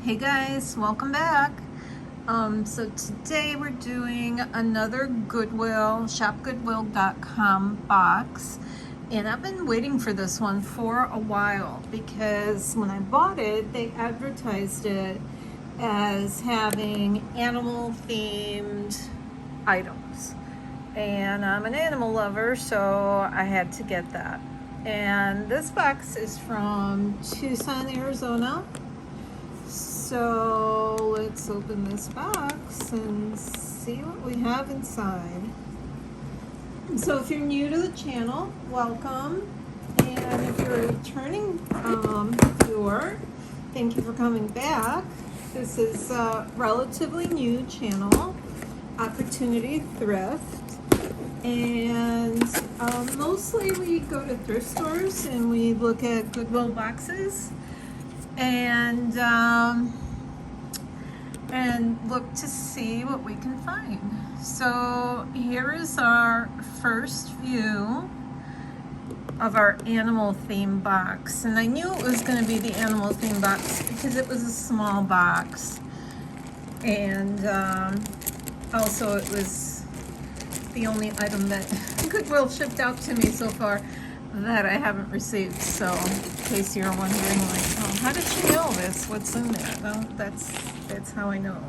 Hey guys, welcome back. So today we're doing another Goodwill, shopgoodwill.com box. And I've been waiting for this one for a while because when I bought it, they advertised it as having animal themed items. And I'm an animal lover, so I had to get that. And this box is from Tucson, Arizona. So let's open this box and see what we have inside. So if you're new to the channel, welcome. And if you're a returning viewer, thank you for coming back. This is a relatively new channel, Opportunity Thrift. And mostly we go to thrift stores and we look at Goodwill boxes and look to see what we can find. So here is our first view of our animal theme box, and I knew it was going to be the animal theme box because it was a small box, and also it was the only item that Goodwill shipped out to me so far that I haven't received. So in case you're wondering, like, oh, how did she know this? What's in there? Well, that's how I know.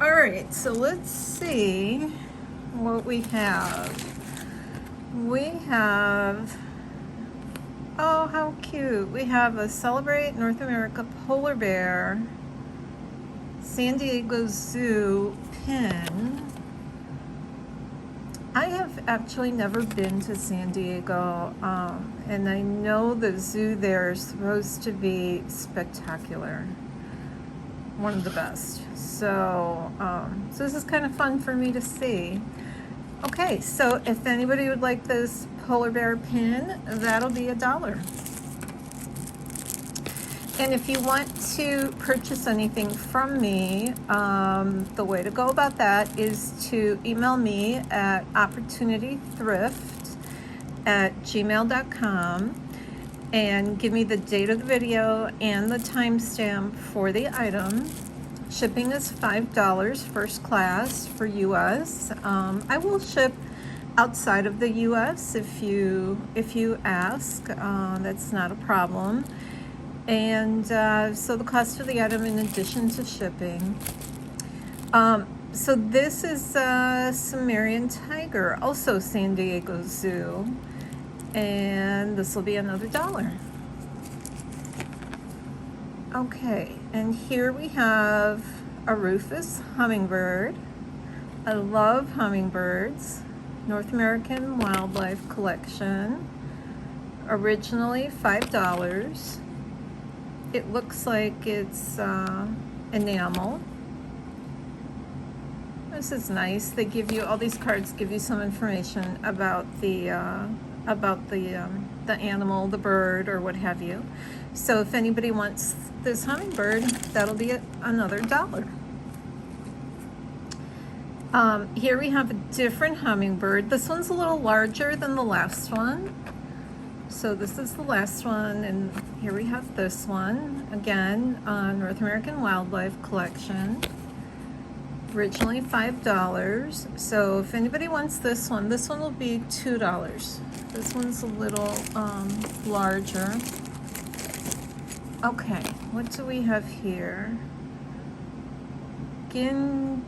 All right, so let's see what we have. We have, oh, how cute. We have a Celebrate North America polar bear San Diego Zoo pin. I have actually never been to San Diego, and I know the zoo there is supposed to be spectacular, one of the best. So, so this is kind of fun for me to see. Okay, so if anybody would like this polar bear pin, that'll be $1. And if you want to purchase anything from me, the way to go about that is to email me at opportunitythrift@gmail.com and give me the date of the video and the timestamp for the item. Shipping is $5 first class for US. I will ship outside of the US if you ask. That's not a problem. And so the cost of the item in addition to shipping. So this is Sumerian tiger, also San Diego Zoo, and this will be another $1. Okay, and here we have a Rufus hummingbird. I love hummingbirds. North American Wildlife Collection. Originally $5. It looks like it's enamel. This is nice. They give you, all these cards give you some information about the animal, the bird, or what have you. So if anybody wants this hummingbird, that'll be another $1. Here we have a different hummingbird. This one's a little larger than the last one. So this is the last one, and here we have this one. Again, North American Wildlife Collection. Originally $5. So if anybody wants this one will be $2. This one's a little larger. Okay, what do we have here? Gingy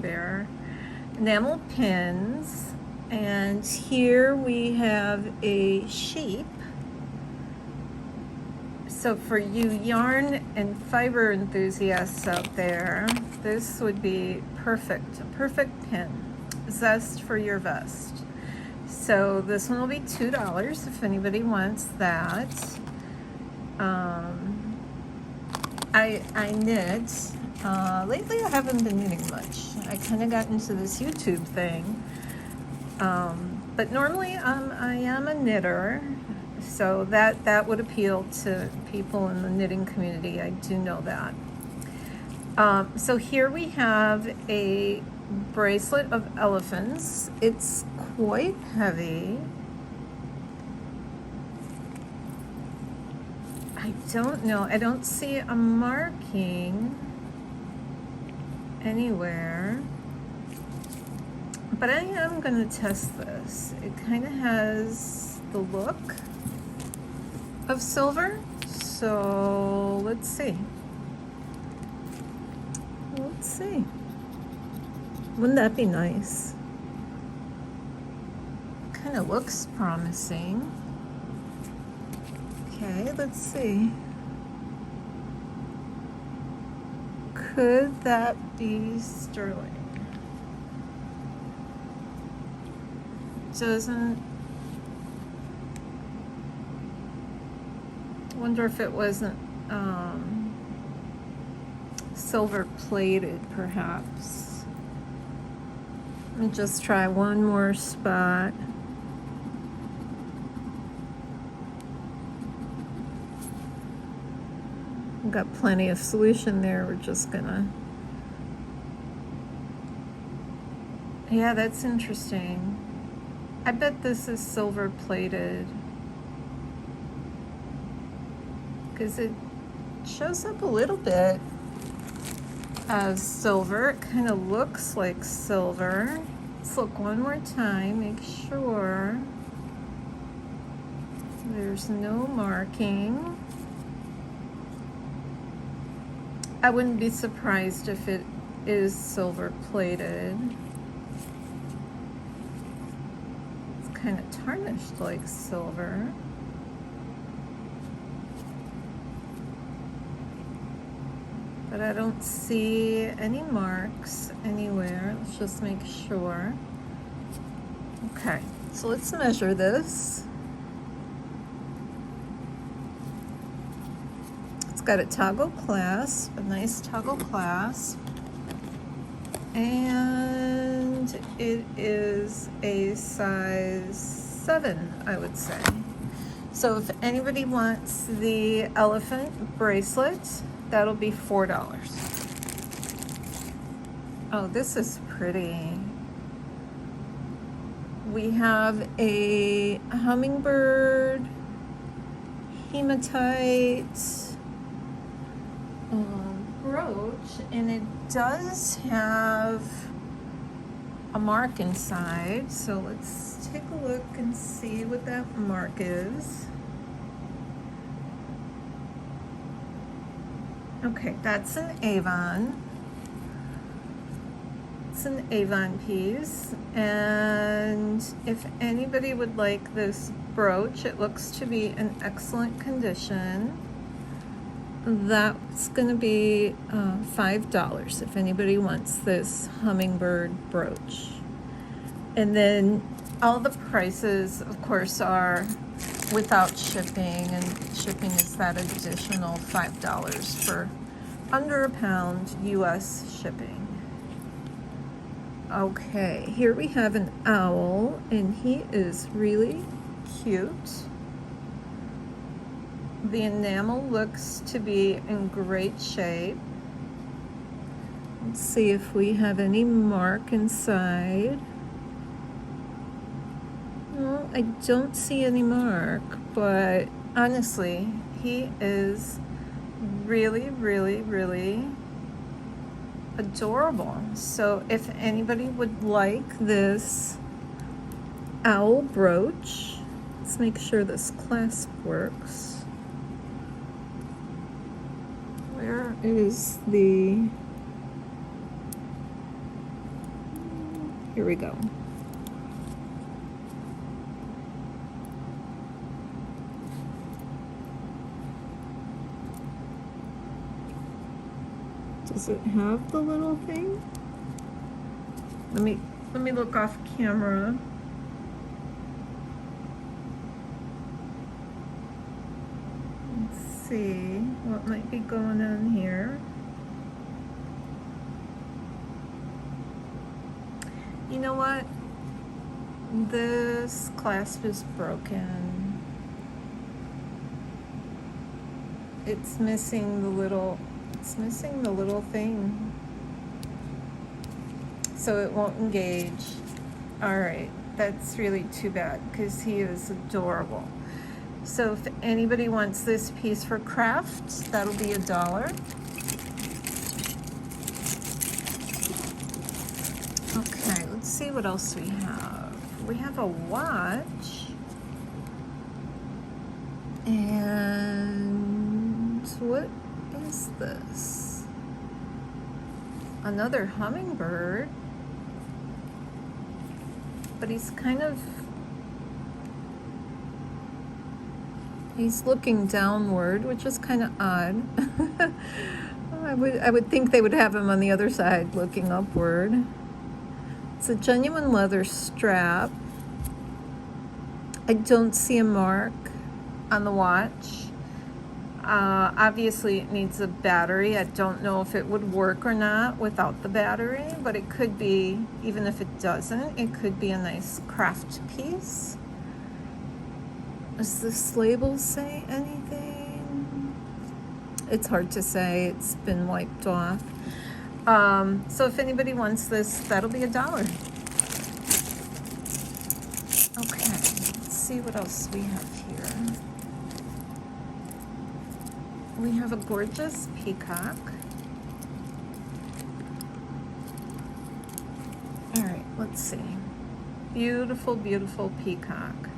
bear. Enamel pins. And here we have a sheep. So for you yarn and fiber enthusiasts out there, this would be perfect, a perfect pin. Zest for your vest. So this one will be $2 if anybody wants that. I knit. Lately I haven't been knitting much. I kind of got into this YouTube thing. But normally I am a knitter, so that would appeal to people in the knitting community. I do know that. So here we have a bracelet of elephants. It's quite heavy. I don't know. I don't see a marking anywhere. But I am going to test this. It kind of has the look of silver. So let's see. Let's see. Wouldn't that be nice? Kind of looks promising. Okay, let's see. Could that be sterling? Doesn't. Wonder if it wasn't silver plated, perhaps. Let me just try one more spot. We've got plenty of solution there. We're just gonna. Yeah, that's interesting. I bet this is silver plated because it shows up a little bit as silver. It kind of looks like silver. Let's look one more time, make sure there's no marking. I wouldn't be surprised if it is silver plated. Kind of tarnished like silver. But I don't see any marks anywhere. Let's just make sure. Okay, so let's measure this. It's got a toggle clasp, a nice toggle clasp. And it is a size 7, I would say. So if anybody wants the elephant bracelet, that'll be $4. Oh, this is pretty. We have a hummingbird, hematite, brooch, and it does have a mark inside. So let's take a look and see what that mark is. Okay, that's an Avon. It's an Avon piece, and if anybody would like this brooch, it looks to be in excellent condition. That's going to be $5 if anybody wants this hummingbird brooch. And then all the prices, of course, are without shipping, and shipping is that additional $5 for under £1 US shipping. Okay, here we have an owl, and he is really cute. The enamel looks to be in great shape. Let's see if we have any mark inside. No, I don't see any mark, but honestly, he is really, really, really adorable. So if anybody would like this owl brooch, let's make sure this clasp works. Where is the, here we go. Does it have the little thing? Let me look off camera. Let's see what might be going on here. You know what? This clasp is broken. It's missing the little thing. So it won't engage. All right, that's really too bad because he is adorable. So if anybody wants this piece for crafts, that'll be $1. Okay, let's see what else we have. We have a watch. And what is this? Another hummingbird. But he's looking downward, which is kind of odd. I would think they would have him on the other side looking upward. It's a genuine leather strap. I don't see a mark on the watch. Obviously it needs a battery. I don't know if it would work or not without the battery, but it could be, even if it doesn't, it could be a nice craft piece. Does this label say anything? It's hard to say. It's been wiped off. So if anybody wants this, that'll be $1. Okay, let's see what else we have here. We have a gorgeous peacock. All right, let's see. Beautiful, beautiful peacock.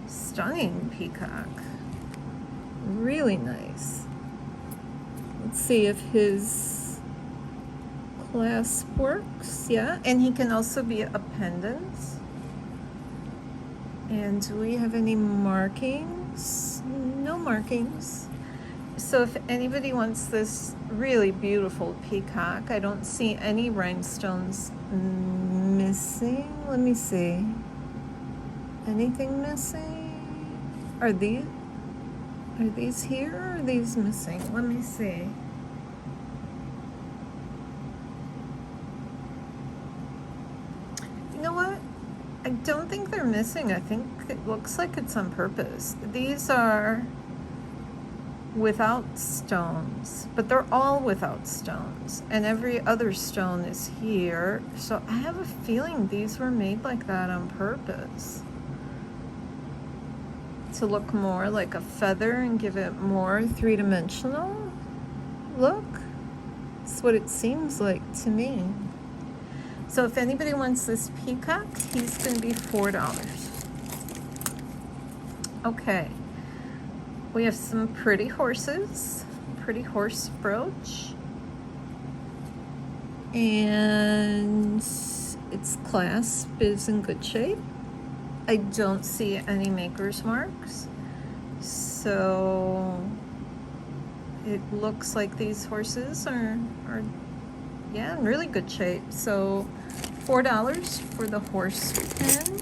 Stunning peacock. Really nice. Let's see if his clasp works. Yeah, and he can also be a pendant. And do we have any markings? No markings. So if anybody wants this really beautiful peacock, I don't see any rhinestones missing. Let me see. Anything missing? Are these here or are these missing? Let me see. You know what? I don't think they're missing. I think it looks like it's on purpose. These are without stones, but they're all without stones, and every other stone is here. So I have a feeling these were made like that on purpose, to look more like a feather and give it more three-dimensional look. That's what it seems like to me. So if anybody wants this peacock, he's going to be $4. Okay, we have some pretty horses, pretty horse brooch, and its clasp is in good shape. I don't see any maker's marks, so it looks like these horses are yeah, in really good shape. So $4 for the horse pin.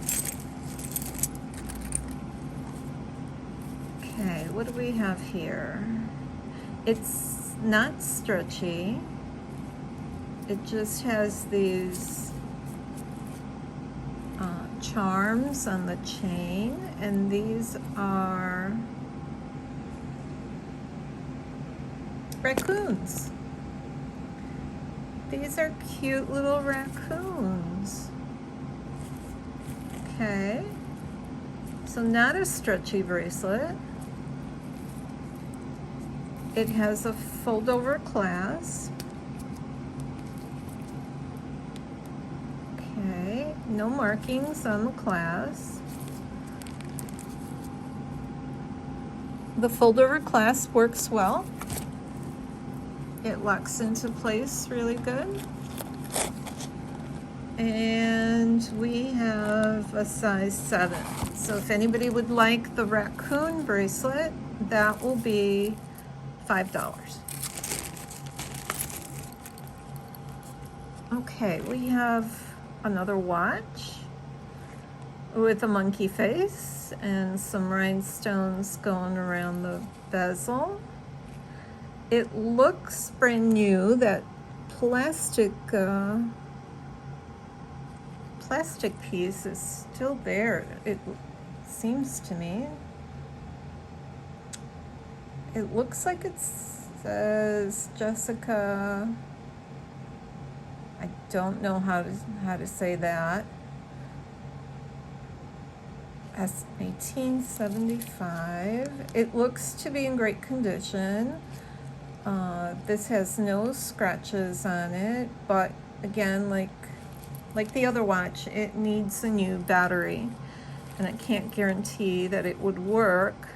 Okay, what do we have here? It's not stretchy. It just has these charms on the chain, and these are raccoons. These are cute little raccoons. Okay, so not a stretchy bracelet. It has a fold-over clasp. Okay, no markings on the clasp. The fold-over clasp works well. It locks into place really good. And we have a size 7. So if anybody would like the raccoon bracelet, that will be $5. Okay, we have another watch with a monkey face and some rhinestones going around the bezel. It looks brand new. That plastic piece is still there, it seems to me. It looks like it says Jessica. I don't know how to say that. 1875. It looks to be in great condition. This has no scratches on it, but again, like the other watch, it needs a new battery, and I can't guarantee that it would work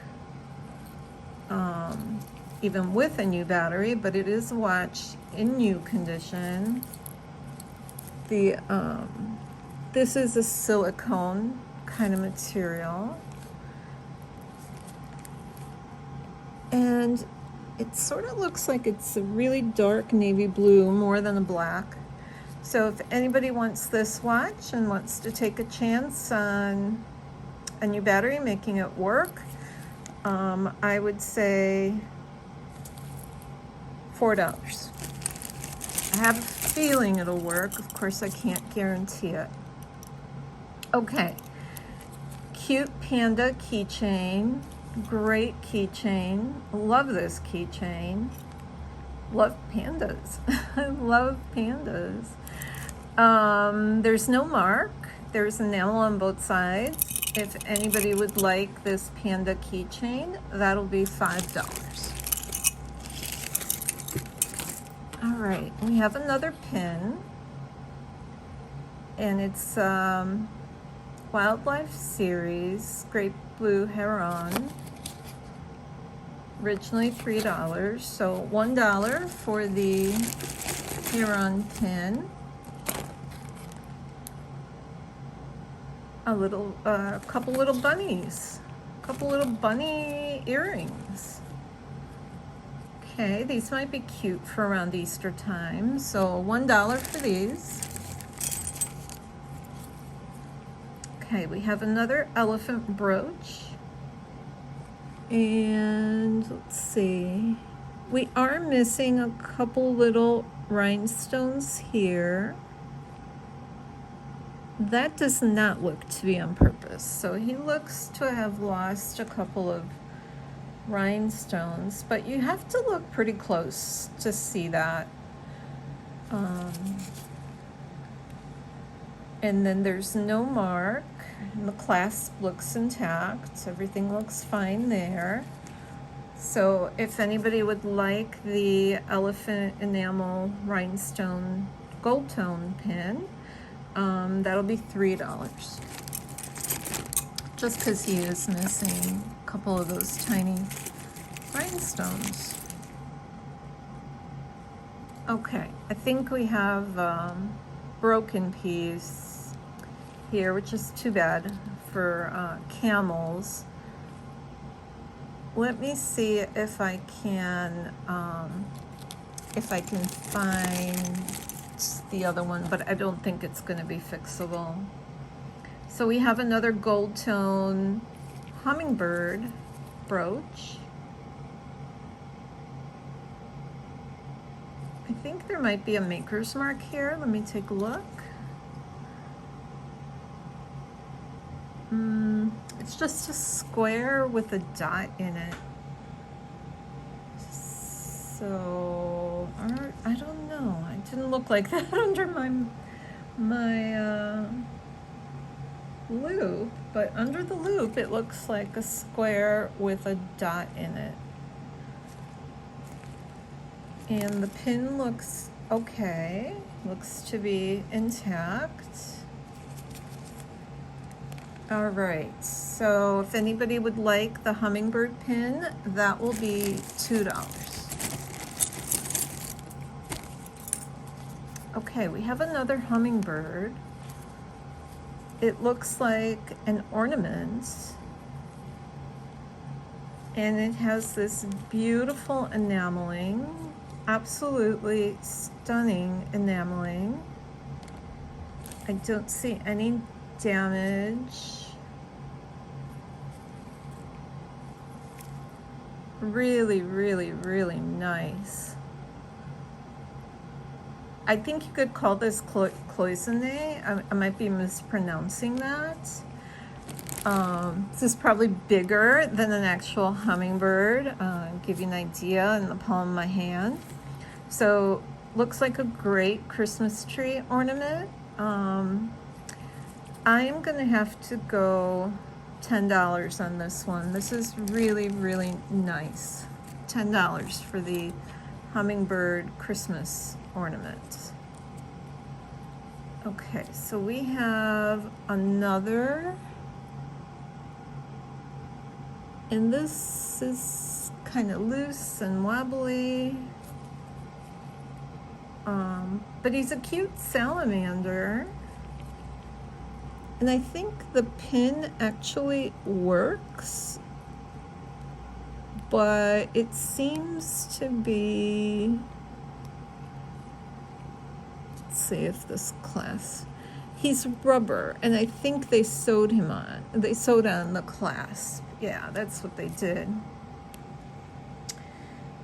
even with a new battery, but it is a watch in new condition. This is a silicone kind of material, and it sort of looks like it's a really dark navy blue more than a black. So if anybody wants this watch and wants to take a chance on a new battery making it work, I would say $4. I have a feeling it'll work. Of course, I can't guarantee it. Okay, cute panda keychain. Great keychain. Love this keychain. Love pandas. I love pandas. There's no mark. There's enamel on both sides. If anybody would like this panda keychain, that'll be $5. All right, we have another pin, and it's Wildlife Series Great Blue Heron. Originally $3, so $1 for the Heron pin. A couple little bunnies, couple little bunny earrings. Okay, these might be cute for around Easter time, so $1 for these. Okay, we have another elephant brooch. And let's see, we are missing a couple little rhinestones here. That does not look to be on purpose. So he looks to have lost a couple of rhinestones, but you have to look pretty close to see that. And then there's no mark, and the clasp looks intact. Everything looks fine there. So if anybody would like the elephant enamel rhinestone gold tone pin, that'll be $3. Just because he is missing a couple of those tiny rhinestones. Okay, I think we have broken piece here, which is too bad for camels. Let me see if I can find the other one, but I don't think it's going to be fixable. So we have another gold tone hummingbird brooch. I think there might be a maker's mark here. Let me take a look. It's just a square with a dot in it. So I don't know. It didn't look like that under my loop, but under the loop it looks like a square with a dot in it. And the pin looks okay. Looks to be intact. All right, so if anybody would like the hummingbird pin, that will be $2. Okay, we have another hummingbird. It looks like an ornament, and it has this beautiful enameling, absolutely stunning enameling. I don't see any damage. Really, really, really nice. I think you could call this cloisonne. I might be mispronouncing that. This is probably bigger than an actual hummingbird. Give you an idea in the palm of my hand. So looks like a great Christmas tree ornament. I am gonna have to go $10 on this one. This is really, really nice. $10 for the hummingbird Christmas ornament. Okay, so we have another, and this is kind of loose and wobbly, but he's a cute salamander. And I think the pin actually works, but it seems to be, let's see if this clasp, he's rubber, and I think they sewed him on. They sewed on the clasp. Yeah, that's what they did.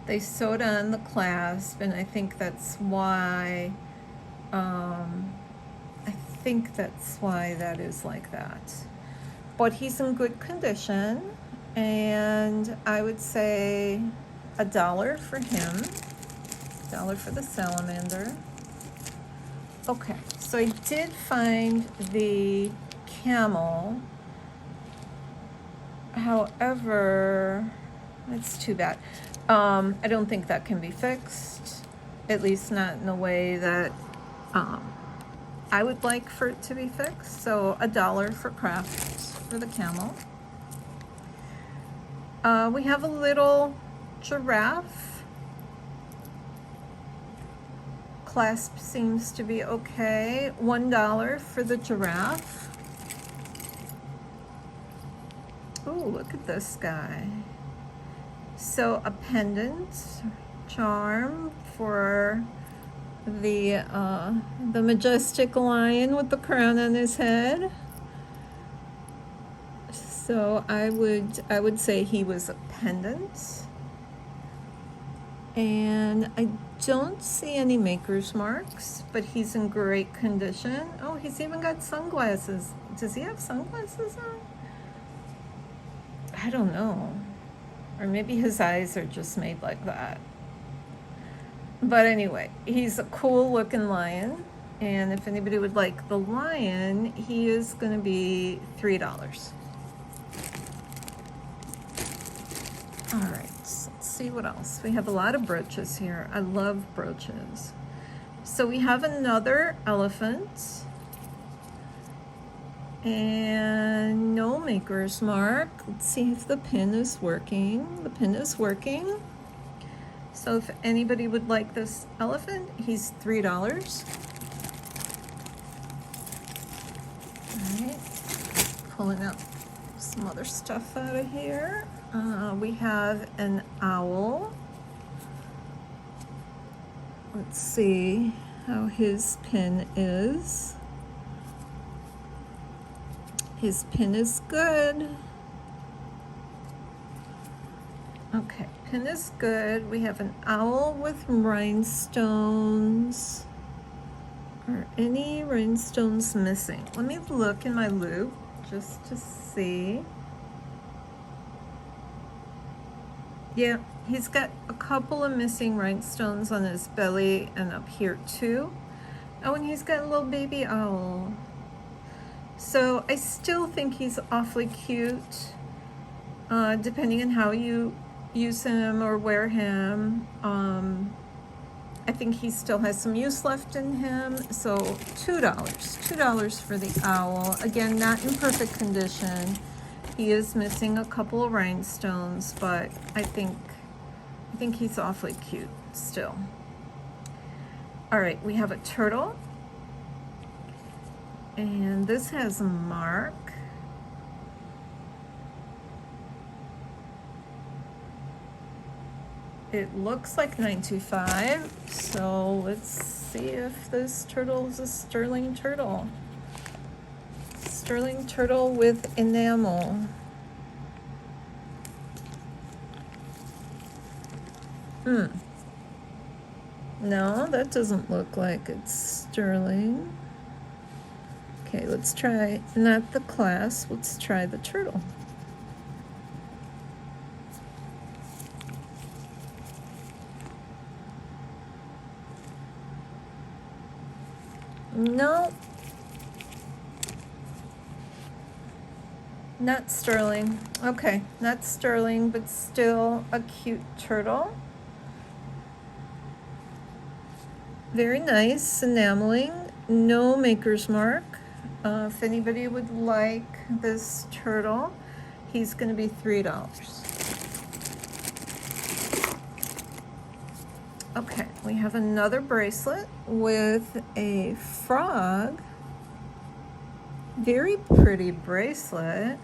They sewed on the clasp, and I think that's why, that is like that. But he's in good condition, and I would say $1 for him, $1 for the salamander. Okay, so I did find the camel. However, it's too bad. I don't think that can be fixed, at least not in a way that I would like for it to be fixed. So $1 for crafts for the camel. We have a little giraffe. Clasp seems to be okay. $1 for the giraffe. Ooh, look at this guy. So a pendant charm for the majestic lion with the crown on his head. So I would say he was a pendant. And I don't see any maker's marks, but he's in great condition. Oh, he's even got sunglasses. Does he have sunglasses on? I don't know. Or maybe his eyes are just made like that. But anyway, he's a cool looking lion. And if anybody would like the lion, he is going to be $3. All right, so let's see what else. We have a lot of brooches here. I love brooches. So we have another elephant. And no maker's mark. Let's see if the pin is working. The pin is working. So if anybody would like this elephant, he's $3. All right, pulling out some other stuff out of here. We have an owl. Let's see how his pin is. His pin is good. Okay, pin is good. We have an owl with rhinestones. Are any rhinestones missing? Let me look in my loop just to see. Yeah, he's got a couple of missing rhinestones on his belly and up here too. Oh, and he's got a little baby owl. So I still think he's awfully cute, depending on how you use him or wear him. I think he still has some use left in him. So $2 for the owl. Again, not in perfect condition. He is missing a couple of rhinestones, but I think he's awfully cute still. All right, we have a turtle. And this has a mark. It looks like 925, so let's see if this turtle is a sterling turtle. Sterling turtle with enamel. No, that doesn't look like it's sterling. Okay, let's try, not the clasp, let's try the turtle. No. Not sterling. Okay, not sterling, but still a cute turtle. Very nice enameling, no maker's mark. If anybody would like this turtle, he's going to be $3. Okay, we have another bracelet with a frog. Very pretty bracelet.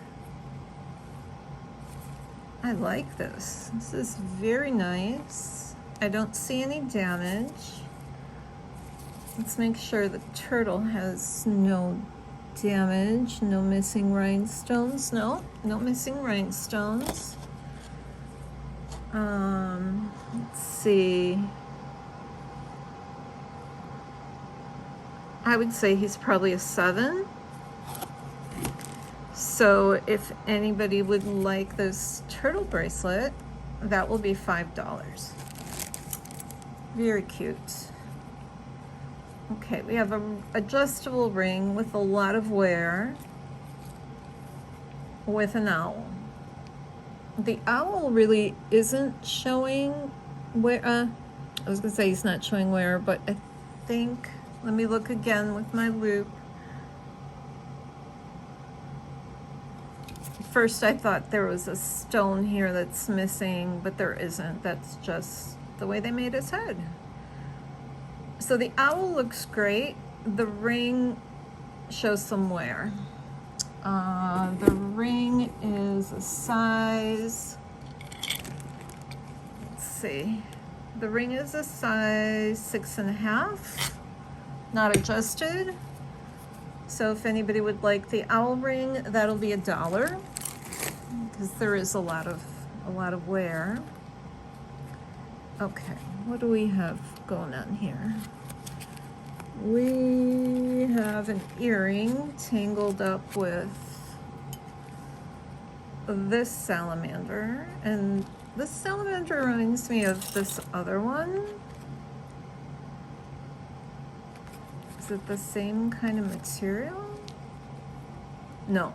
I like this. This is very nice. I don't see any damage. Let's make sure the turtle has no damage, no missing rhinestones. No missing rhinestones. Let's see. I would say he's probably a 7. So if anybody would like this turtle bracelet, that will be $5. Very cute. Okay, we have an adjustable ring with a lot of wear with an owl. The owl really isn't showing where, I was gonna say he's not showing where, but I think, let me look again with my loop. First I thought there was a stone here that's missing, but there isn't. That's just the way they made his head. So the owl looks great. The ring shows some wear. The ring is a size, let's see. The ring is a size 6.5, not adjusted. So if anybody would like the owl ring, that'll be $1, because there is a lot of wear. Okay, what do we have going on here? We have an earring tangled up with this salamander, and this salamander reminds me of this other one. Is it the same kind of material? No,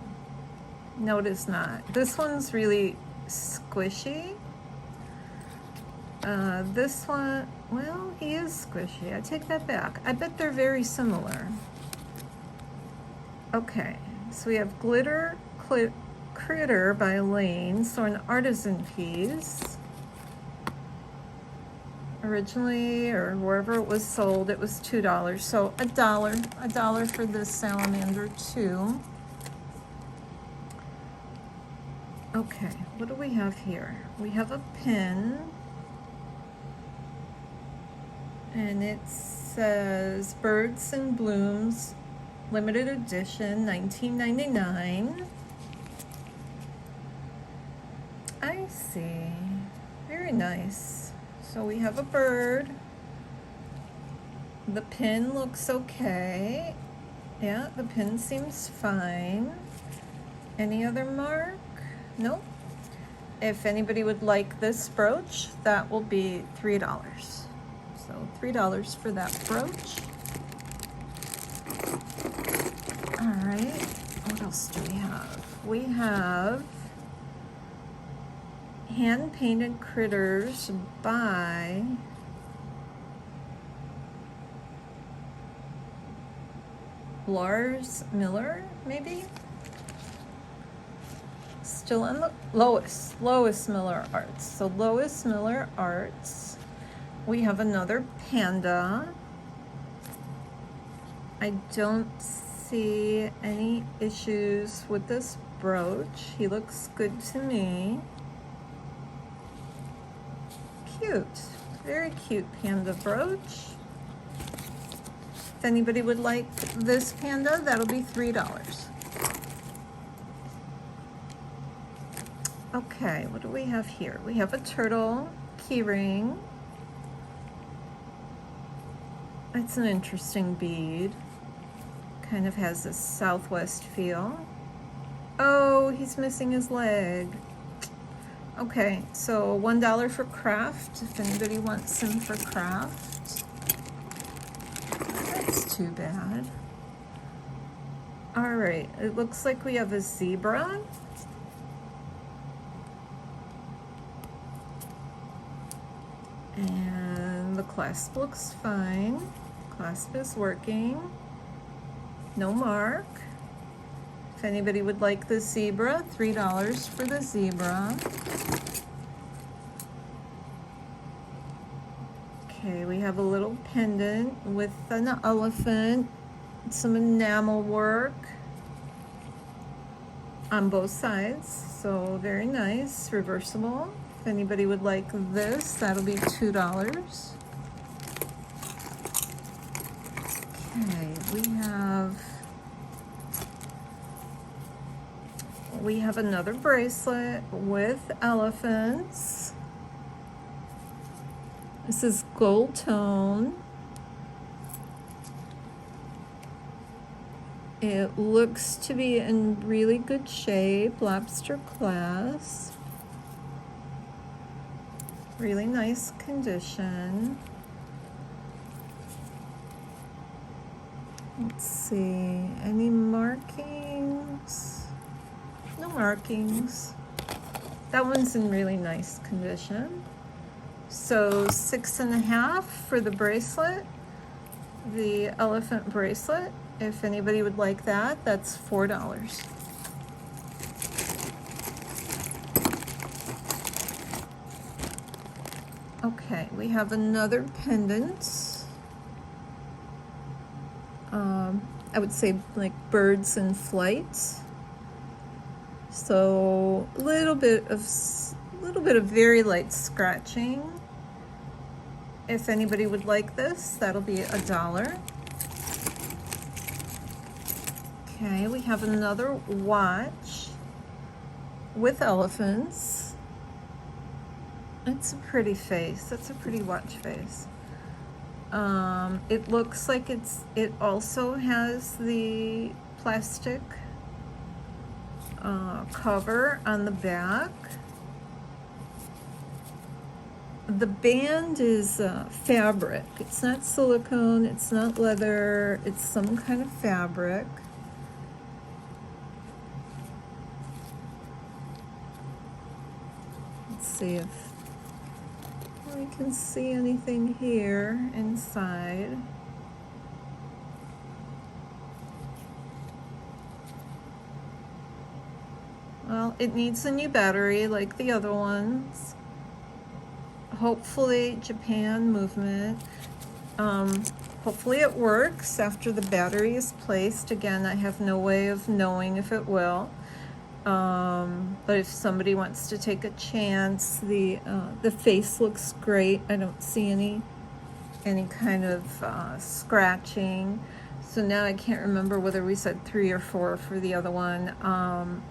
it is not. This one's really squishy. This one, well, he is squishy. I take that back. I bet they're very similar. Okay, so we have Glitter Critter by Elaine, so an artisan piece. Originally, or wherever it was sold, it was $2. So $1 for this salamander too. Okay, what do we have here? We have a pin. And it says Birds and Blooms, limited edition, $19.99. I see. Very nice. So we have a bird. The pin looks okay. Yeah, the pin seems fine. Any other mark? Nope. If anybody would like this brooch, that will be $3. So $3 for that brooch. All right, what else do we have? We have hand-painted critters by Lars Miller, maybe? Still on the Lois Miller Arts. So Lois Miller Arts. We have another panda. I don't see any issues with this brooch. He looks good to me. Cute, very cute panda brooch. If anybody would like this panda, that'll be $3. Okay, what do we have here? We have a turtle key ring. It's an interesting bead. Kind of has this Southwest feel. Oh, he's missing his leg. Okay, so $1 for craft, if anybody wants him for craft. That's too bad. All right, it looks like we have a zebra. And the clasp looks fine. Clasp is working. No mark. If anybody would like the zebra, $3 for the zebra. Okay, we have a little pendant with an elephant, some enamel work on both sides, so very nice, reversible. If anybody would like this, that'll be $2. Okay, we have another bracelet with elephants. This is gold tone. It looks to be in really good shape, lobster clasp. Really nice condition. Let's see, any markings? No markings. That one's in really nice condition. So 6.5 for the bracelet, the elephant bracelet. If anybody would like that, that's $4. Okay, we have another pendant. I would say like birds in flight. So a little bit of very light scratching. If anybody would like this, that'll be $1. Okay, we have another watch with elephants. It's a pretty face. It's a pretty watch face. It looks like it also has the plastic cover on the back. The band is fabric. It's not silicone, it's not leather, it's some kind of fabric. Let's see if we can see anything here inside. Well, it needs a new battery like the other ones. Hopefully, Japan movement. Hopefully it works after the battery is placed. Again, I have no way of knowing if it will. But if somebody wants to take a chance, the face looks great. I don't see any kind of scratching. So now I can't remember whether we said 3 or 4 for the other one.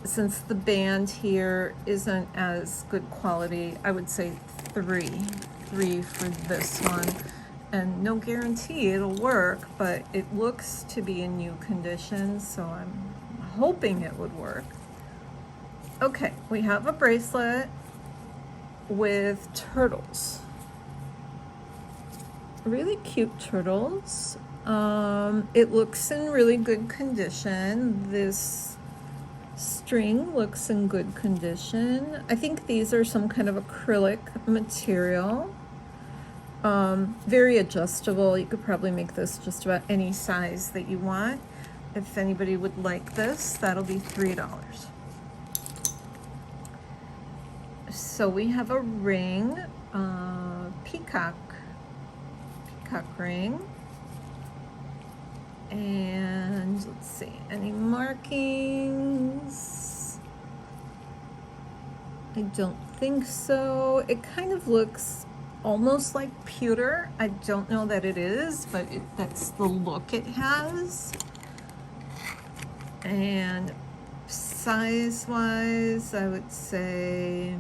Since the band here isn't as good quality, I would say 3 for this one. And no guarantee it'll work, but it looks to be in new condition, so I'm hoping it would work. Okay, we have a bracelet with turtles. Really cute turtles. It looks in really good condition. This string looks in good condition. I think these are some kind of acrylic material. Very adjustable. You could probably make this just about any size that you want. If anybody would like this, that'll be $3. So we have a ring, peacock ring. And let's see, any markings? I don't think so. It kind of looks almost like pewter. I don't know that it is, but that's the look it has. And size-wise, I would say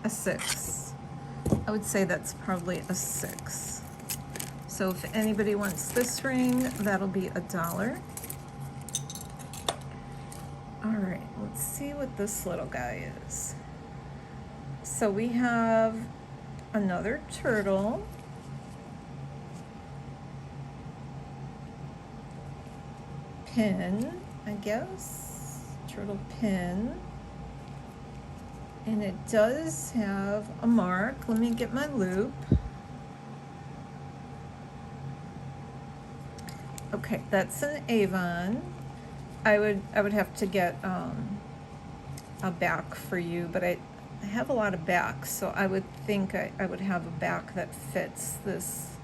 a 6. I would say that's probably a 6. So if anybody wants this ring, that'll be $1. All right, let's see what this little guy is. So we have another turtle. Pin, I guess. Turtle pin. And it does have a mark. Let me get my loop. Okay, that's an Avon. I would have to get a back for you, but I have a lot of backs, so I would think I would have a back that fits this.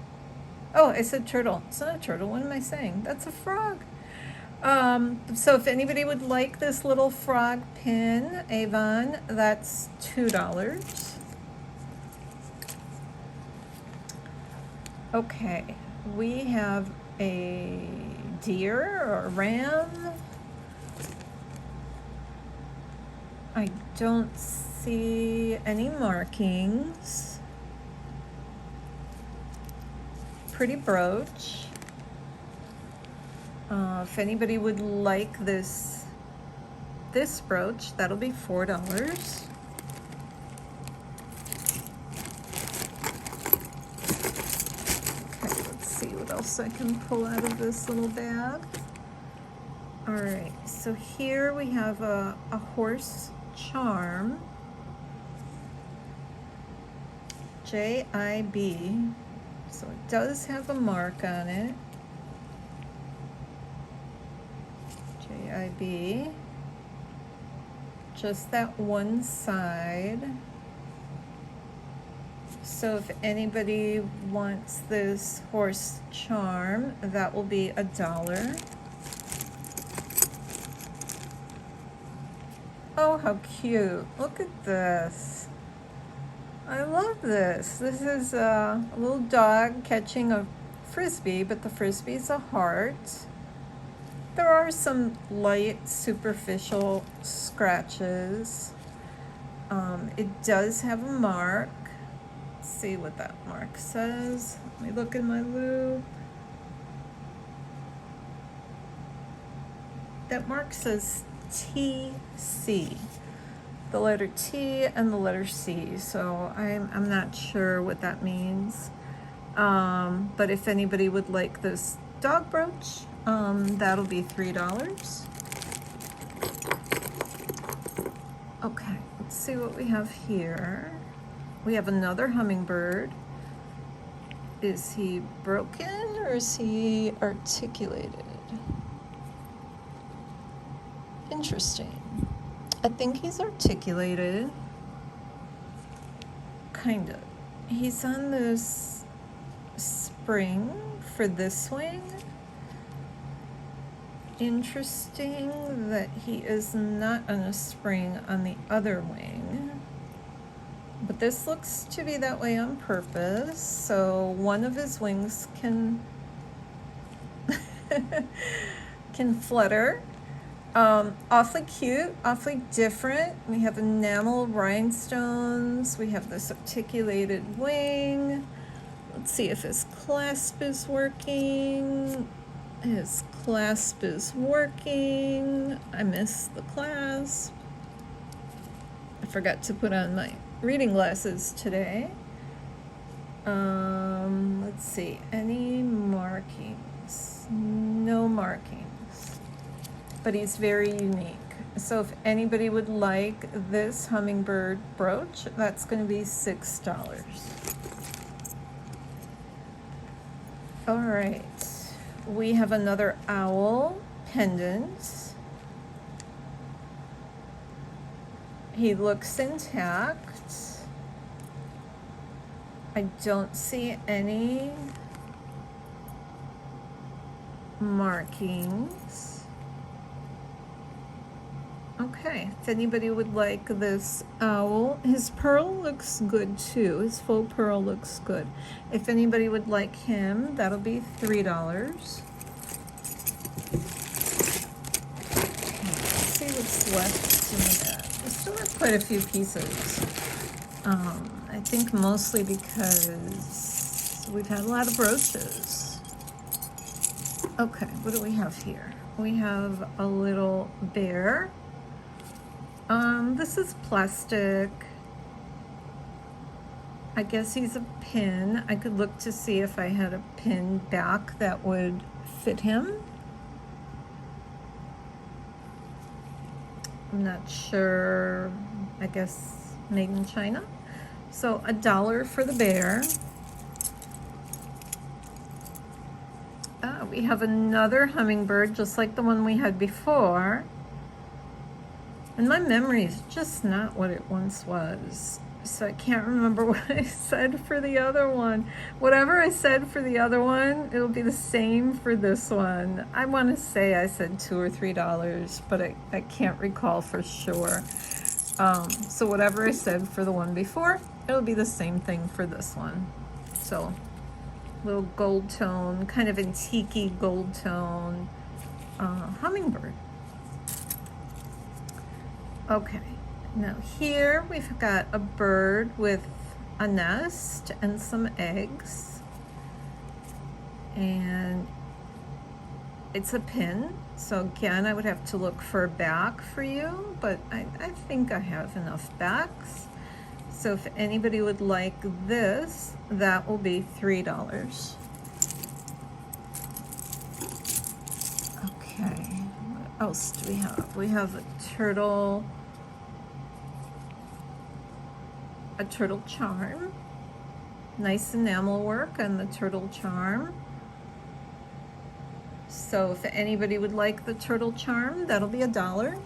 Oh, I said turtle. It's not a turtle. What am I saying? That's a frog. So if anybody would like this little frog pin, Avon, that's $2. Okay, we have a deer or a ram. I don't see any markings. Pretty brooch. If anybody would like this brooch, that'll be $4. Okay, let's see what else I can pull out of this little bag. All right, so here we have a horse charm, JIB. So it does have a mark on it. JIB. Just that one side. So if anybody wants this horse charm, that will be $1. Oh, how cute. Look at this. I love this. This is a little dog catching a frisbee, but the frisbee's a heart. There are some light, superficial scratches. It does have a mark. Let's see what that mark says. Let me look in my loop. That mark says TC. The letter T and the letter C, so I'm not sure what that means. But if anybody would like this dog brooch, that'll be $3. Okay, let's see what we have here. We have another hummingbird. Is he broken or is he articulated? Interesting. I think he's articulated. Kind of. He's on this spring for this wing. Interesting that he is not on a spring on the other wing. But this looks to be that way on purpose. So one of his wings can can flutter. Awfully cute, awfully different. We have enamel rhinestones. We have this articulated wing. Let's see if his clasp is working. His clasp is working. I missed the clasp. I forgot to put on my reading glasses today. Let's see, any markings? No markings. But he's very unique. So if anybody would like this hummingbird brooch, that's going to be $6. All right, we have another owl pendant. He looks intact. I don't see any markings. Okay, if anybody would like this owl, his pearl looks good too. His faux pearl looks good. If anybody would like him, that'll be $3. Let's see what's left in the bag. We still have quite a few pieces. I think mostly because we've had a lot of brooches. Okay, what do we have here? We have a little bear. This is plastic. I guess he's a pin. I could look to see if I had a pin back that would fit him. I'm not sure. I guess made in China. So $1 for the bear. We have another hummingbird, just like the one we had before. And my memory is just not what it once was. So I can't remember what I said for the other one. Whatever I said for the other one, it'll be the same for this one. I want to say I said $2 or $3, but I can't recall for sure. So whatever I said for the one before, it'll be the same thing for this one. So little gold tone, kind of antique gold tone hummingbird. Okay, now here we've got a bird with a nest and some eggs, and it's a pin. So again, I would have to look for a back for you, but I think I have enough backs. So if anybody would like this, that will be $3. Okay, what else do we have? We have a turtle charm. Nice enamel work on the turtle charm. So if anybody would like the turtle charm, that'll be $1.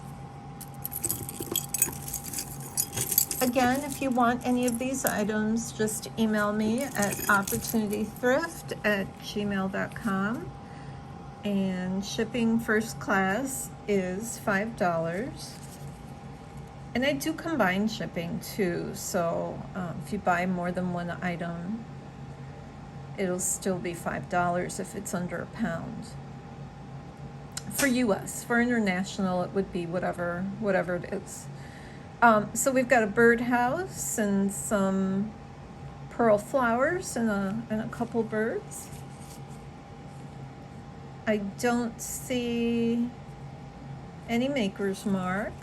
Again, if you want any of these items, just email me at opportunitythrift@gmail.com. And shipping first class is $5. And I do combine shipping too, so if you buy more than one item, it'll still be $5 if it's under £1. For US, for international, it would be whatever it is. So we've got a birdhouse and some pearl flowers and a couple birds. I don't see any maker's mark.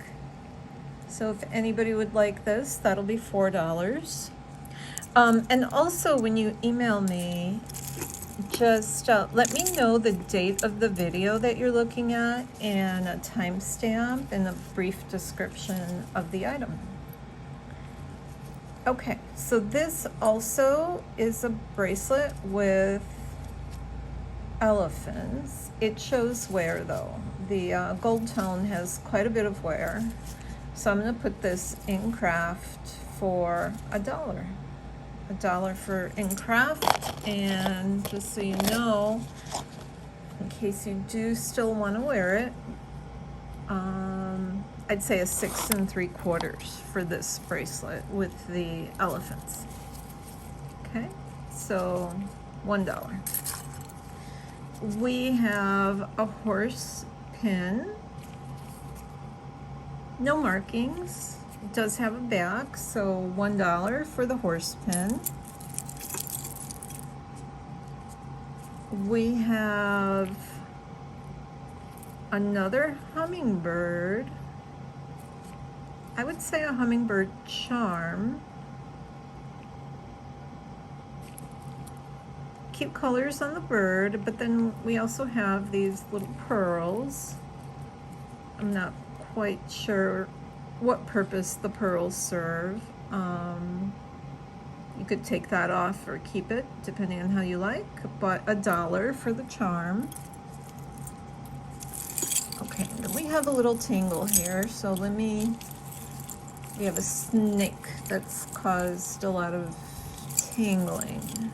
So if anybody would like this, that'll be $4. And also when you email me, just let me know the date of the video that you're looking at and a timestamp and a brief description of the item. Okay, so this also is a bracelet with elephants. It shows wear though. The gold tone has quite a bit of wear. So I'm going to put this in craft for $1. $1 for in craft. And just so you know, in case you do still want to wear it, I'd say a 6 3/4 for this bracelet with the elephants. Okay, so $1. We have a horse pin, no markings. It does have a back, so $1 for the horse pin. We have another hummingbird. I would say a hummingbird charm. Cute colors on the bird, but then we also have these little pearls. I'm not quite sure what purpose the pearls serve. You could take that off or keep it, depending on how you like, but $1 for the charm. Okay, then we have a little tangle here, so we have a snake that's caused a lot of tangling.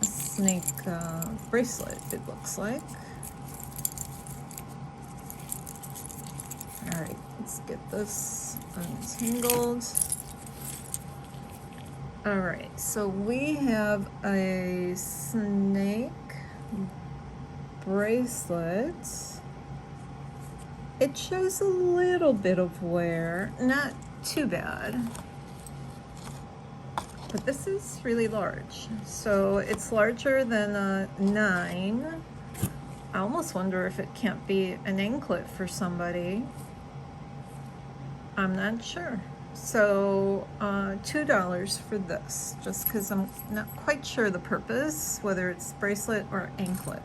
A snake bracelet, it looks like. All right, let's get this untangled. All right, so we have a snake bracelet. It shows a little bit of wear, not too bad. But this is really large. So it's larger than a 9. I almost wonder if it can't be an anklet for somebody. I'm not sure. So $2 for this, just because I'm not quite sure the purpose, whether it's bracelet or anklet.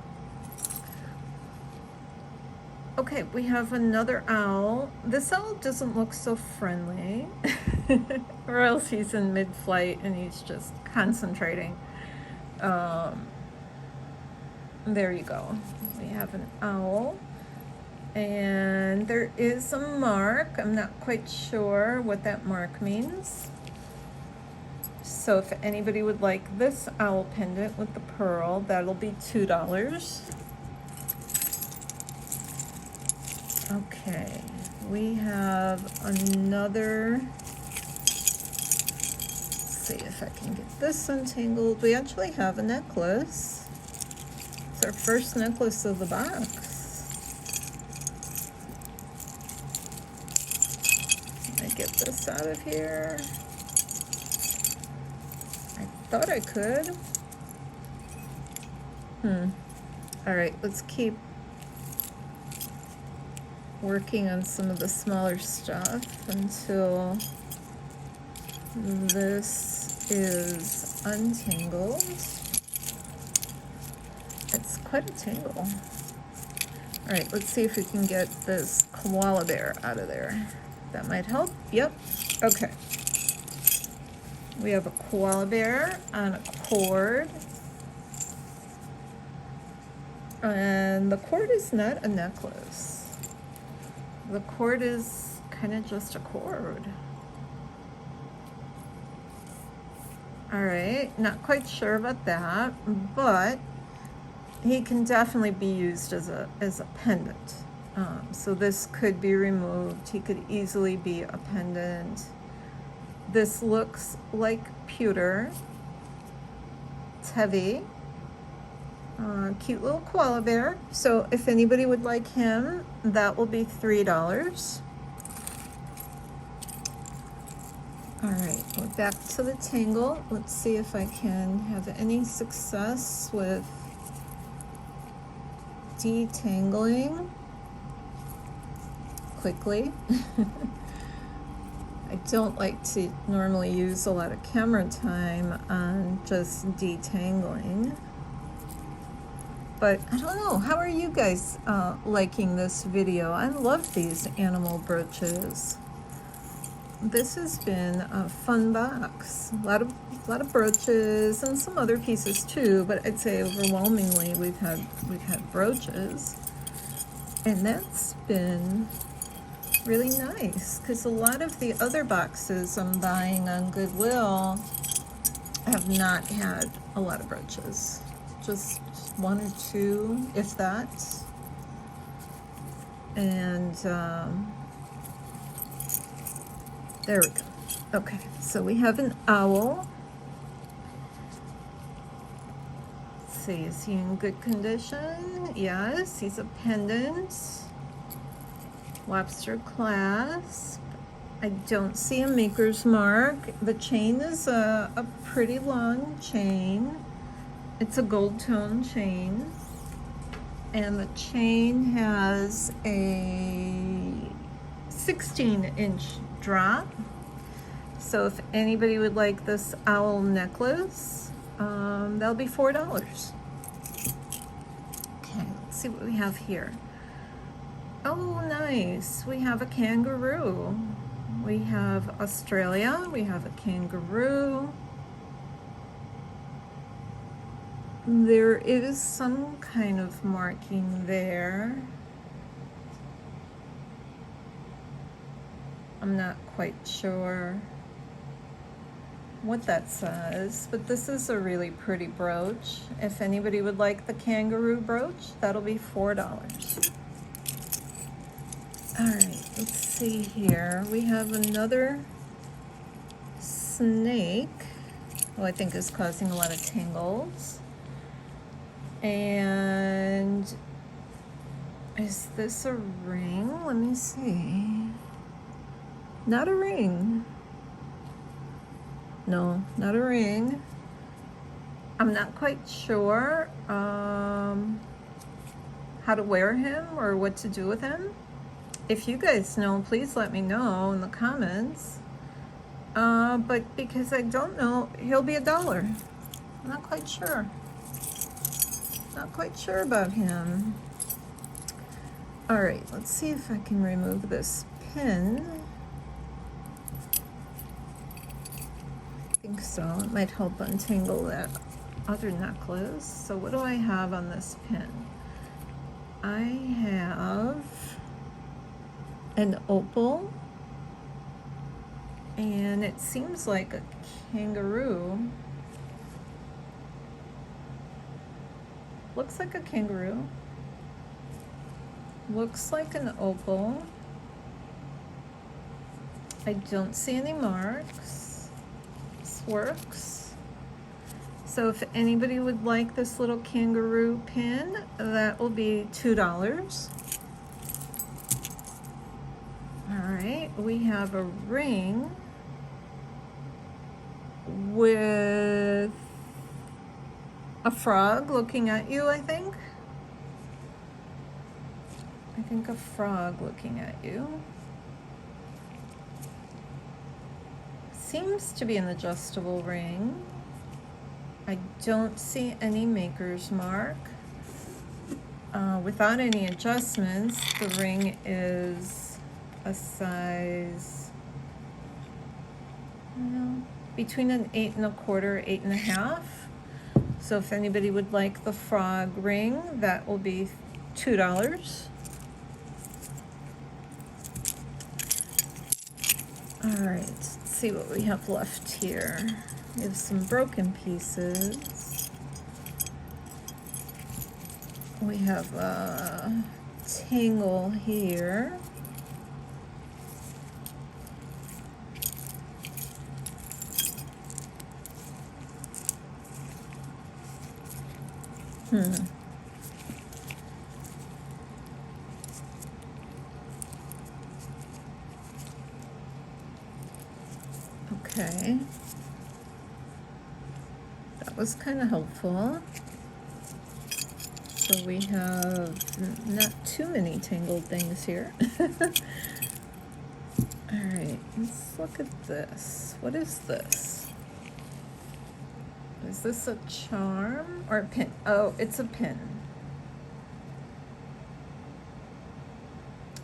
Okay, we have another owl. This owl doesn't look so friendly, or else he's in mid-flight and he's just concentrating. There you go. We have an owl. And there is a mark. I'm not quite sure what that mark means. So if anybody would like this owl pendant with the pearl, that'll be $2. Okay, we have another, let's see if I can get this untangled. We actually have a necklace. It's our first necklace of the box. Let me get this out of here. I thought I could. All right, let's keep working on some of the smaller stuff until this is untangled. It's quite a tangle. All right, let's see if we can get this koala bear out of there. That might help. Yep. Okay. We have a koala bear on a cord. And the cord is not a necklace. The cord is kind of just a cord. All right, not quite sure about that, but he can definitely be used as a pendant. So this could be removed. He could easily be a pendant. This looks like pewter. It's heavy. Cute little koala bear. So if anybody would like him, that will be $3. All right, we're back to the tangle. Let's see if I can have any success with detangling quickly. I don't like to normally use a lot of camera time on just detangling. But I don't know, how are you guys liking this video? I love these animal brooches. This has been a fun box. A lot of brooches and some other pieces too, but I'd say overwhelmingly we've had brooches. And that's been really nice because a lot of the other boxes I'm buying on Goodwill have not had a lot of brooches. Just one or two, if that. And there we go. Okay, so we have an owl. Let's see, is he in good condition? Yes, he's a pendant. Lobster clasp. I don't see a maker's mark. The chain is a pretty long chain. It's a gold tone chain, and the chain has a 16-inch drop. So if anybody would like this owl necklace, that'll be $4. Okay, let's see what we have here. Oh, nice. We have a kangaroo. We have Australia. We have a kangaroo. There is some kind of marking there. I'm not quite sure what that says, but this is a really pretty brooch. If anybody would like the kangaroo brooch, that'll be $4. All right, let's see here. We have another snake, who I think is causing a lot of tangles. And is this a ring? Let me see. Not a ring. No, not a ring. I'm not quite sure how to wear him or what to do with him. If you guys know, please let me know in the comments. But because I don't know, he'll be $1. I'm not quite sure. Not quite sure about him. All right, let's see if I can remove this pin. I think so. It might help untangle that other necklace. So what do I have on this pin? I have an opal, and it seems like a kangaroo. Looks like a kangaroo. Looks like an opal. I don't see any marks. This works. So if anybody would like this little kangaroo pin, that will be $2. All right, we have a ring with a frog looking at you, I think. A frog looking at you. Seems to be an adjustable ring. I don't see any maker's mark. Without any adjustments, the ring is a size, between an 8 1/4, 8 1/2. So if anybody would like the frog ring, that will be $2. All right, let's see what we have left here. We have some broken pieces. We have a tangle here. Okay. That was kind of helpful. So we have not too many tangled things here. All right, let's look at this. What is this? Is this a charm or a pin? Oh, it's a pin.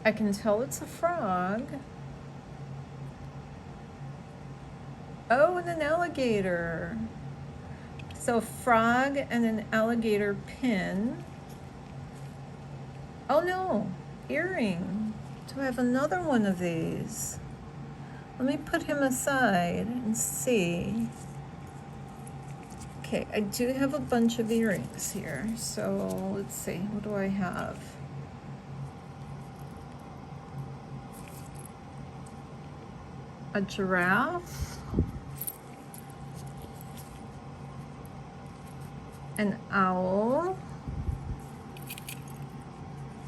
I can tell it's a frog. Oh, and an alligator. So a frog and an alligator pin. Oh no, earring. Do I have another one of these? Let me put him aside and see. Okay, I do have a bunch of earrings here. So let's see, what do I have? A giraffe. An owl.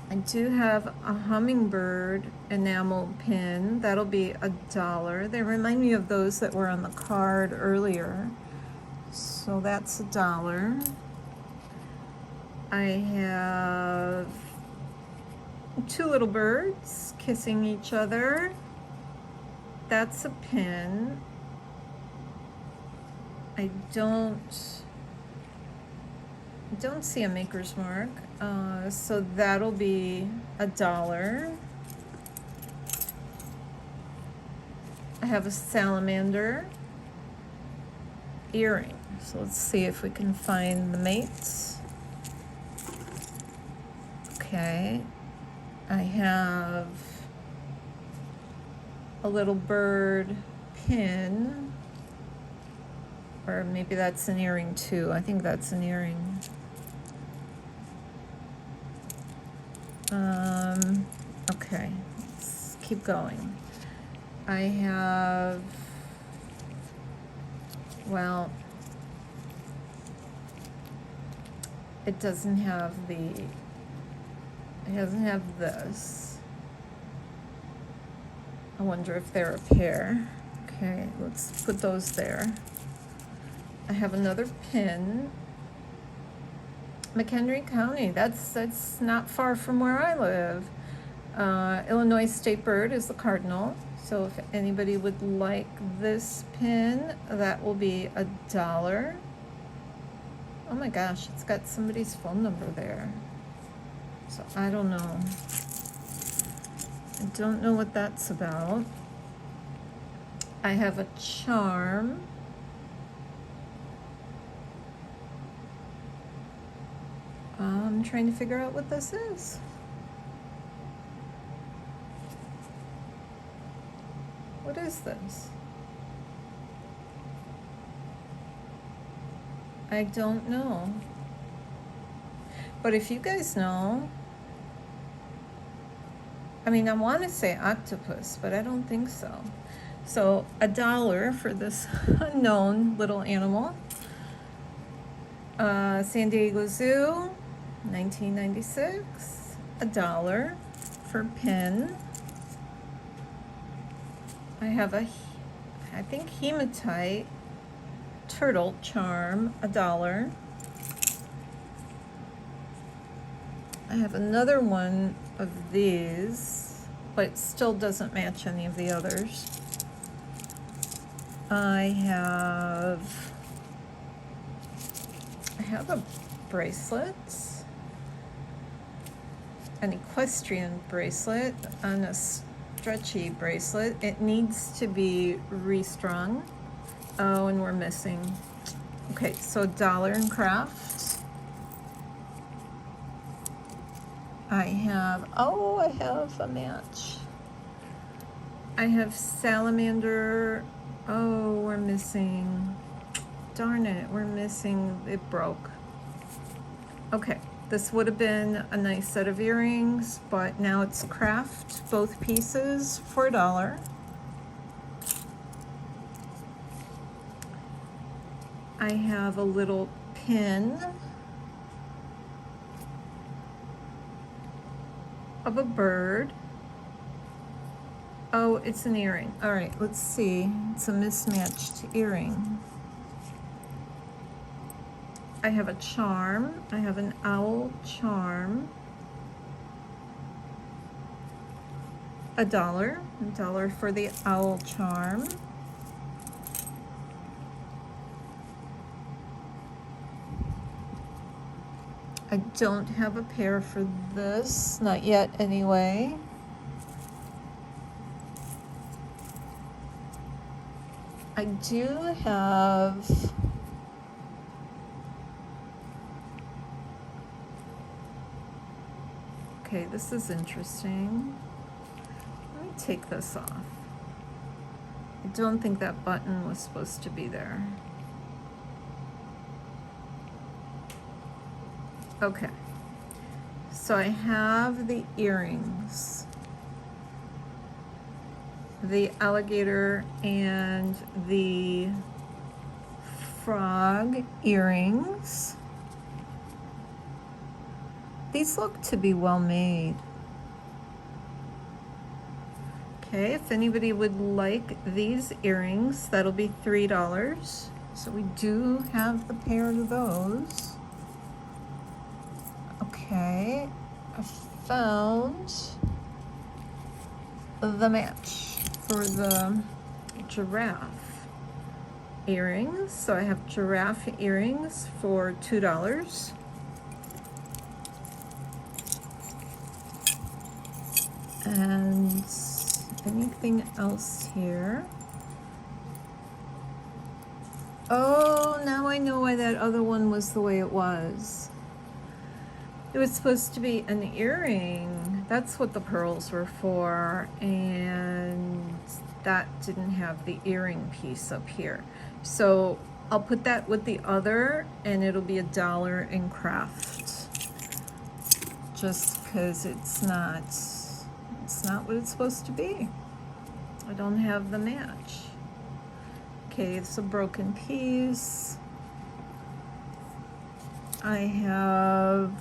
I do have a hummingbird enamel pin. That'll be $1. They remind me of those that were on the card earlier. So that's $1. I have 2 little birds kissing each other. That's a pin. I don't see a maker's mark, so that'll be $1. I have a salamander earring, so let's see if we can find the mates. Okay, I have a little bird pin, or maybe that's an earring too. I think that's an earring. Okay, let's keep going. I have, well, it doesn't have this. I wonder if they're a pair. Okay, let's put those there. I have another pin. McHenry County, that's not far from where I live. Illinois state bird is the cardinal. So if anybody would like this pin, that will be $1. Oh my gosh, it's got somebody's phone number there. So I don't know. I don't know what that's about. I have a charm. I'm trying to figure out what this is. What is this? I don't know. But if you guys know, I mean, I want to say octopus, but I don't think so. So $1 for this unknown little animal. San Diego Zoo, 1996. $1 for pin. I have a, I think hematite turtle charm, $1. I have another one of these, but it still doesn't match any of the others. I have a bracelet, an equestrian bracelet on a stretchy bracelet. It needs to be restrung. Oh, and we're missing. Okay, so $1 in craft. I have a match. I have salamander. Oh, we're missing. Darn it, we're missing. It broke. Okay, this would have been a nice set of earrings, but now it's craft, both pieces for $1. I have a little pin of a bird. Oh, it's an earring. All right, let's see. It's a mismatched earring. I have a charm. I have an owl charm. $1 for the owl charm. I don't have a pair for this, not yet anyway. I do have okay, this is interesting. Let me take this off. I don't think that button was supposed to be there. Okay, so I have the earrings, the alligator and the frog earrings. These look to be well made. Okay, if anybody would like these earrings, that'll be $3. So we do have the pair of those. Okay, I found the match for the giraffe earrings. So I have giraffe earrings for $2. And anything else here? Oh, now I know why that other one was the way it was. It was supposed to be an earring. That's what the pearls were for, and that didn't have the earring piece up here. So I'll put that with the other, and it'll be $1 in craft. Just because it's not what it's supposed to be. I don't have the match. Okay, it's a broken piece. I have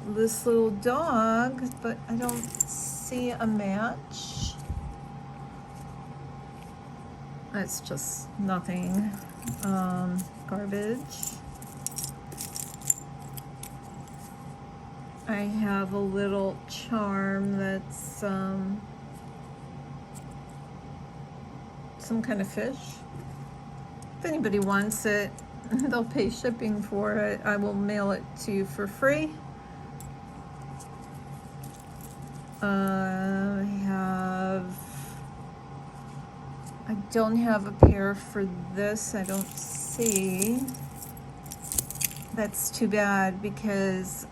this little dog, but I don't see a match. That's just nothing. Garbage. I have a little charm that's some kind of fish. If anybody wants it, they'll pay shipping for it. I will mail it to you for free. I don't have a pair for this. I don't see. That's too bad because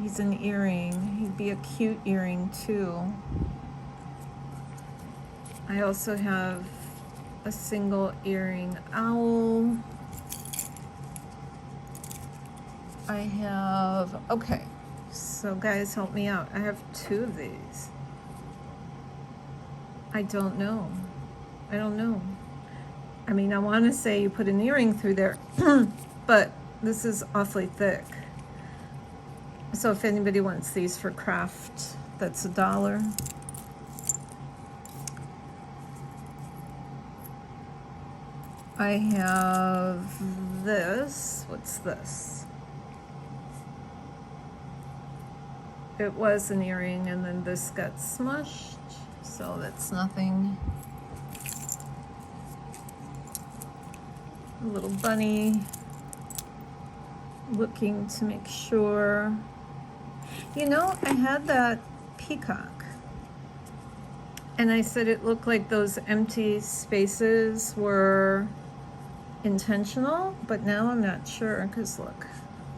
he's an earring. He'd be a cute earring too. I also have a single earring owl. I have, okay, so guys, help me out. I have 2 of these. I don't know. I don't know. I mean, I want to say you put an earring through there, but this is awfully thick. So if anybody wants these for craft, that's $1. I have this. What's this? It was an earring and then this got smushed, so that's nothing. A little bunny, looking to make sure. You know, I had that peacock and I said it looked like those empty spaces were intentional, but now I'm not sure because look,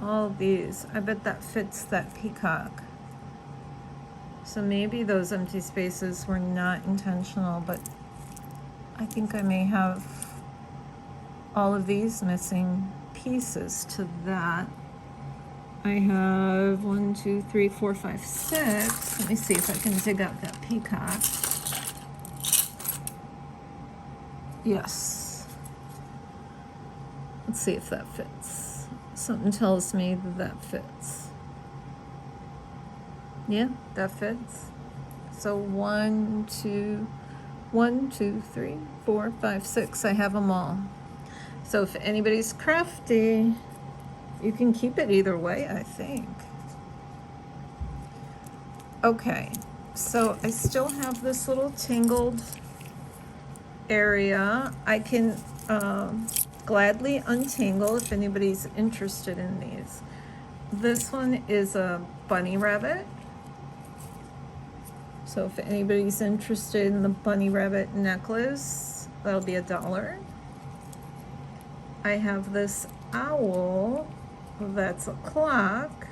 all of these, I bet that fits that peacock. So maybe those empty spaces were not intentional, but I think I may have all of these missing pieces to that. I have 1, 2, 3, 4, 5, 6. Let me see if I can dig out that peacock. Yes. Let's see if that fits. Something tells me that that fits. Yeah, that fits. So 1, 2, 3, 4, 5, 6. I have them all. So if anybody's crafty, you can keep it either way, I think. Okay, so I still have this little tangled area. I can gladly untangle if anybody's interested in these. This one is a bunny rabbit. So if anybody's interested in the bunny rabbit necklace, that'll be $1. I have this owl, that's a clock,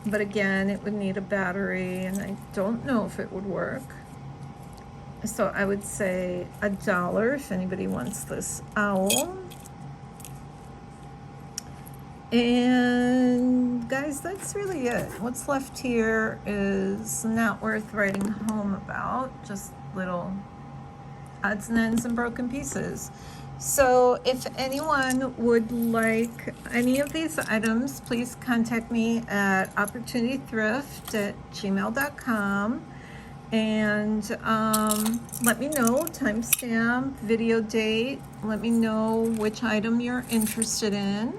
but again, it would need a battery and I don't know if it would work. So I would say $1 if anybody wants this owl. And guys, that's really it. What's left here is not worth writing home about, just little odds and ends and broken pieces. So if anyone would like any of these items, please contact me at opportunitythrift@gmail.com and let me know timestamp, video date, let me know which item you're interested in,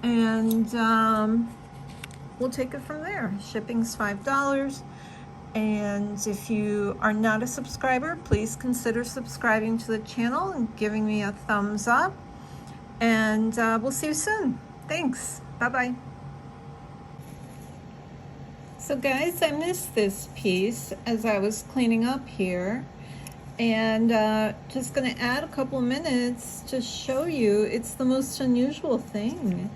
and we'll take it from there. Shipping's $5. And if you are not a subscriber, please consider subscribing to the channel and giving me a thumbs up. And we'll see you soon. Thanks. Bye-bye. So guys, I missed this piece as I was cleaning up here. And just going to add a couple of minutes to show you. It's the most unusual thing.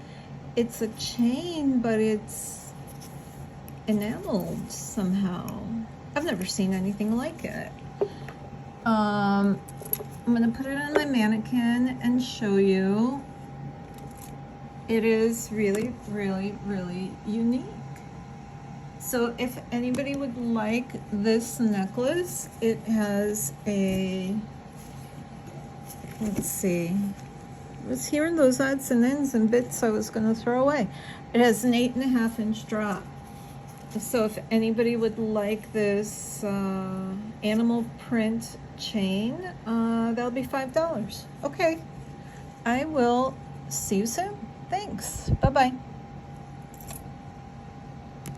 It's a chain, but it's enameled somehow. I've never seen anything like it. I'm gonna put it on my mannequin and show you. It is really, really, really unique. So if anybody would like this necklace, it has a, let's see, I was hearing those odds and ends and bits I was gonna throw away. It has an 8.5 inch drop. So if anybody would like this animal print chain, that'll be $5. Okay, I will see you soon. Thanks. Bye-bye.